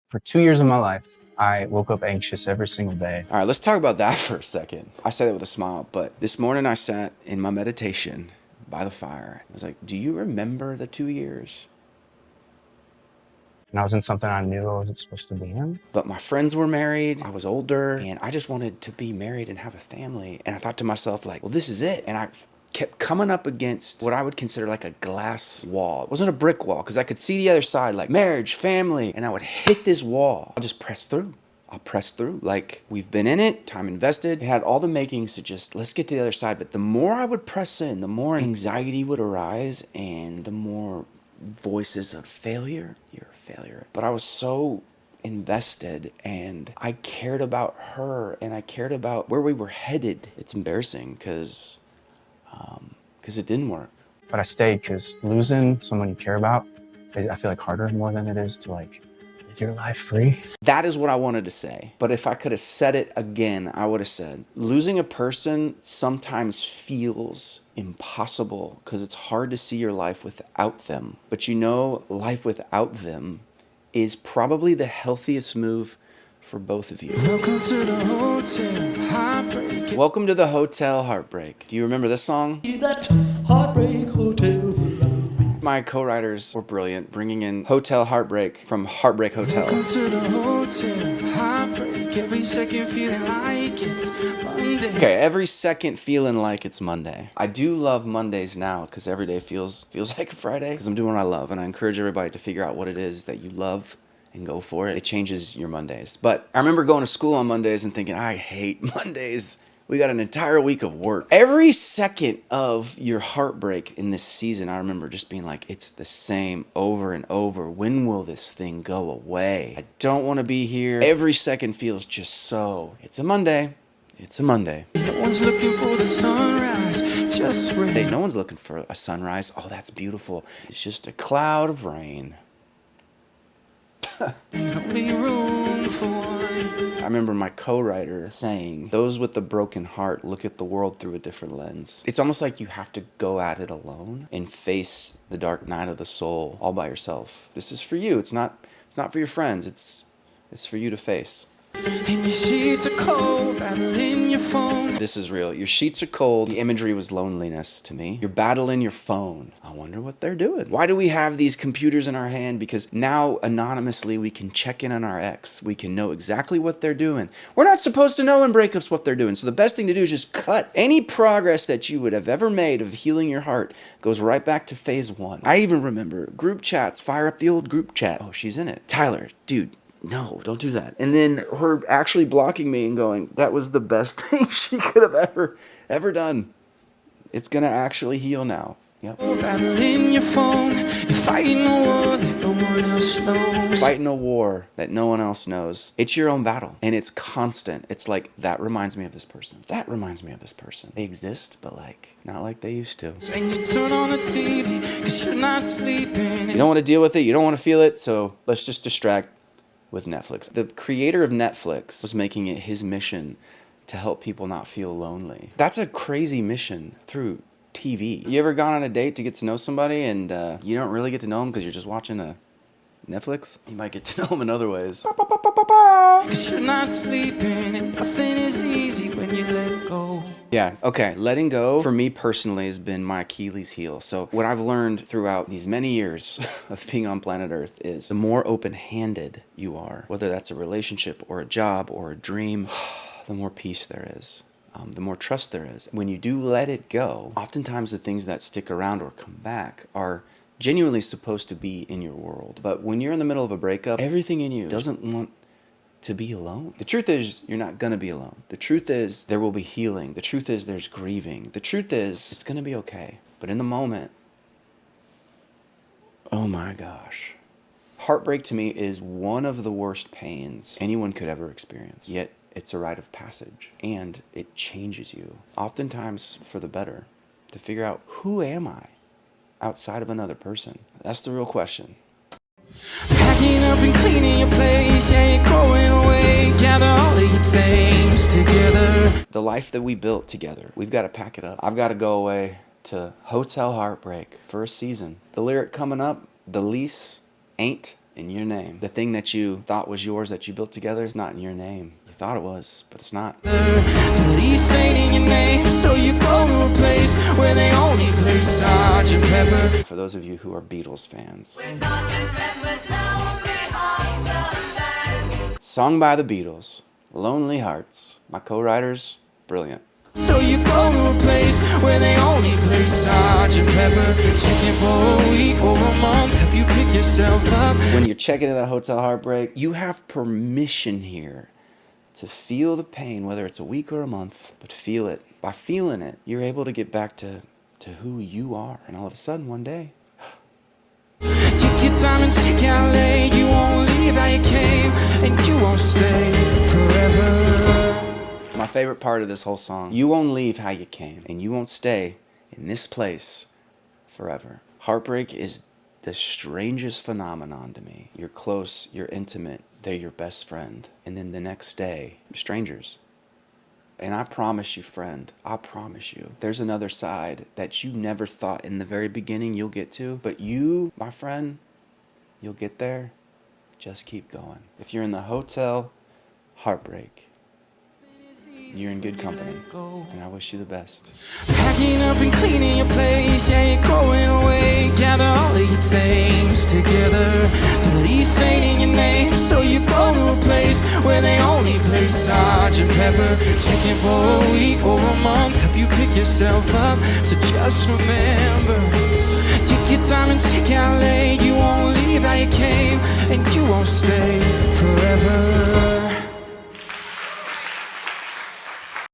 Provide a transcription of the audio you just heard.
For 2 years of my life, I woke up anxious every single day. All right, let's talk about that for a second. I say that with a smile, but this morning I sat in my meditation by the fire. I was like, do you remember the 2 years? And I was in something I knew I wasn't supposed to be in. But my friends were married, I was older, and I just wanted to be married and have a family. And I thought to myself, like, well, this is it. And I kept coming up against what I would consider like a glass wall. It wasn't a brick wall, because I could see the other side, like marriage, family, and I would hit this wall. I'll just press through. I'll press through. Like, we've been in it, time invested. It had all the makings to just, let's get to the other side. But the more I would press in, the more anxiety would arise and the more voices of failure. You're a failure. But I was so invested and I cared about her and I cared about where we were headed. It's embarrassing because it didn't work. But I stayed because losing someone you care about, I feel like harder more than it is to like live your life free. That is what I wanted to say. But if I could have said it again, I would have said, losing a person sometimes feels impossible because it's hard to see your life without them. But you know, life without them is probably the healthiest move for both of you. Welcome to the Hotel Heartbreak. Welcome to the Hotel Heartbreak. Do you remember this song? That Heartbreak Hotel. My co-writers were brilliant, bringing in Hotel Heartbreak from Heartbreak Hotel. Welcome to the Hotel Heartbreak. Every second feeling like it's Monday. Okay, every second feeling like it's Monday. I do love Mondays now because every day feels like a Friday because I'm doing what I love, and I encourage everybody to figure out what it is that you love and go for it. It changes your Mondays. But I remember going to school on Mondays and thinking, I hate Mondays. We got an entire week of work. Every second of your heartbreak in this season, I remember just being like, it's the same over and over. When will this thing go away? I don't want to be here. Every second feels just so. It's a Monday. It's a Monday. No one's looking for the sunrise, just rain. Hey, no one's looking for a sunrise. Oh, that's beautiful. It's just a cloud of rain. Only room for one. I remember my co-writer saying, those with the broken heart look at the world through a different lens. It's almost like you have to go at it alone and face the dark night of the soul all by yourself. This is for you. It's not for your friends. It's for you to face. And your sheets are cold, battling your phone. This is real. Your sheets are cold. The imagery was loneliness to me. You're battling your phone. I wonder what they're doing. Why do we have these computers in our hand? Because now anonymously we can check in on our ex. We can know exactly what they're doing. We're not supposed to know in breakups what they're doing. So the best thing to do is just cut. Any progress that you would have ever made of healing your heart goes right back to phase one. I even remember group chats. Fire up the old group chat. Oh, she's in it. Tyler, dude. No, don't do that. And then her actually blocking me and going, that was the best thing she could have ever done. It's going to actually heal now. Yep. Battling your phone, you're fighting a war that no one else knows. Fighting a war that no one else knows. It's your own battle, and it's constant. It's like, that reminds me of this person. That reminds me of this person. They exist, but like, not like they used to. And you turn on the TV, because you're not sleeping. You don't want to deal with it, you don't want to feel it, so let's just distract with Netflix. The creator of Netflix was making it his mission to help people not feel lonely. That's a crazy mission through TV. You ever gone on a date to get to know somebody and you don't really get to know them because you're just watching a Netflix? You might get to know them in other ways. Cause you're not sleeping and nothing is easy when you let go. Yeah, okay, letting go for me personally has been my Achilles heel. So what I've learned throughout these many years of being on planet Earth is the more open-handed you are, whether that's a relationship or a job or a dream, the more peace there is. The more trust there is. When you do let it go, oftentimes the things that stick around or come back are genuinely supposed to be in your world. But when you're in the middle of a breakup, everything in you doesn't want to be alone. The truth is, you're not gonna be alone. The truth is, there will be healing. The truth is, there's grieving. The truth is, it's gonna be okay. But in the moment, oh my gosh. Heartbreak to me is one of the worst pains anyone could ever experience. Yet, it's a rite of passage. And it changes you. Oftentimes for the better. To figure out, who am I outside of another person? That's the real question. Packing up and cleaning your place, yeah, you're going away. Gather all of your things together. The life that we built together, we've got to pack it up. I've got to go away to Hotel Heartbreak for a season. The lyric coming up, the lease ain't in your name. The thing that you thought was yours that you built together is not in your name. You thought it was, but it's not. Police ain't in your name, so you go to a place where they only play Sgt. Pepper. For those of you who are Beatles fans. Sung by the Beatles, Lonely Hearts. My co-writers, brilliant. So you go to a place where they only play Sgt. Pepper. Checking for a week or a month, have you pick yourself up? When you're checking into that Hotel Heartbreak, you have permission here to feel the pain, whether it's a week or a month, but feel it. By feeling it, you're able to get back to who you are. And all of a sudden, one day, Take your time and check out late. You won't leave how you came, and you won't stay forever. my favorite part of this whole song, you won't leave how you came, and you won't stay in this place forever. Heartbreak is the strangest phenomenon to me. You're close, you're intimate, they're your best friend. And then the next day, you're strangers. And I promise you, friend, I promise you, there's another side that you never thought in the very beginning you'll get to. But you, my friend, you'll get there. Just keep going. If you're in the Hotel Heartbreak, you're in good company. And I wish you the best. Packing up and cleaning your place, yeah, you're going away. Gather all of your things together. Police ain't in your name, so you go to a place where they only play Sgt. Pepper. Checking for a week or a month, have you pick yourself up? So just remember, take your time and check out late. You won't leave how you came, and you won't stay forever.